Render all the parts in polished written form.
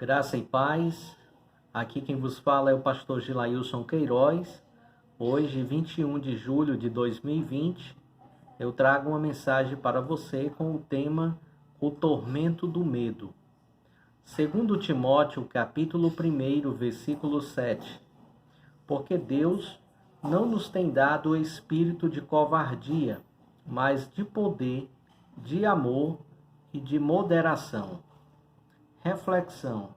Graça e paz. Aqui quem vos fala é o pastor Gilailson Queiroz. Hoje, 21 de julho de 2020, eu trago uma mensagem para você com o tema O Tormento do Medo. Segundo Timóteo, capítulo 1, versículo 7. Porque Deus não nos tem dado o espírito de covardia, mas de poder, de amor e de moderação. Reflexão.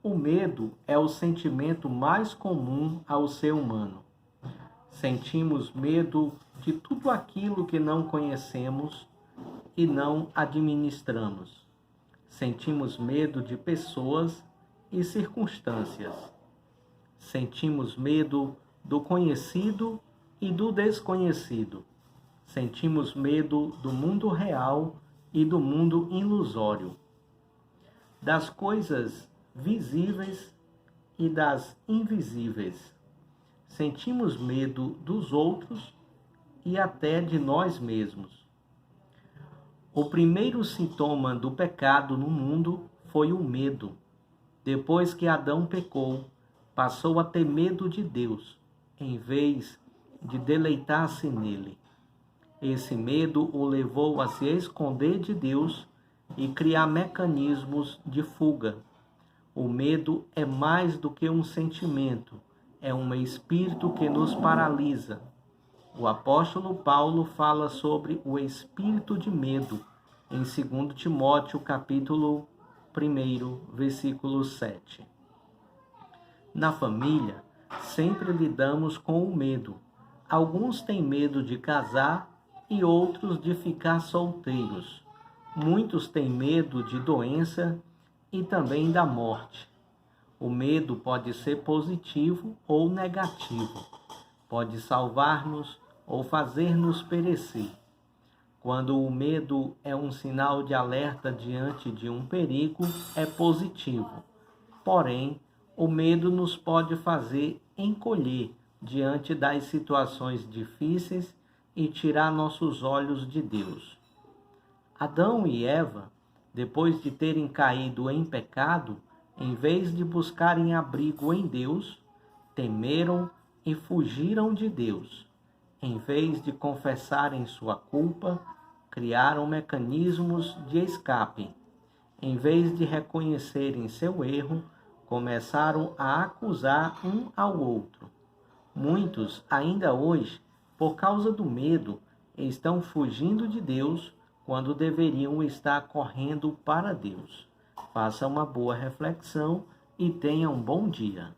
O medo é o sentimento mais comum ao ser humano. Sentimos medo de tudo aquilo que não conhecemos e não administramos. Sentimos medo de pessoas e circunstâncias. Sentimos medo do conhecido e do desconhecido. Sentimos medo do mundo real e do mundo ilusório. Das coisas visíveis e das invisíveis. Sentimos medo dos outros e até de nós mesmos. O primeiro sintoma do pecado no mundo foi o medo. Depois que Adão pecou, passou a ter medo de Deus, em vez de deleitar-se nele. Esse medo o levou a se esconder de Deus e criar mecanismos de fuga. O medo é mais do que um sentimento, é um espírito que nos paralisa. O apóstolo Paulo fala sobre o espírito de medo em 2 Timóteo, capítulo 1, versículo 7. Na família, sempre lidamos com o medo. Alguns têm medo de casar e outros de ficar solteiros. Muitos têm medo de doença e também da morte. O medo pode ser positivo ou negativo. Pode salvar-nos ou fazer-nos perecer. Quando o medo é um sinal de alerta diante de um perigo, é positivo. Porém, o medo nos pode fazer encolher diante das situações difíceis e tirar nossos olhos de Deus. Adão e Eva, depois de terem caído em pecado, em vez de buscarem abrigo em Deus, temeram e fugiram de Deus. Em vez de confessarem sua culpa, criaram mecanismos de escape. Em vez de reconhecerem seu erro, começaram a acusar um ao outro. Muitos, ainda hoje, por causa do medo, estão fugindo de Deus quando deveriam estar correndo para Deus. Faça uma boa reflexão e tenha um bom dia.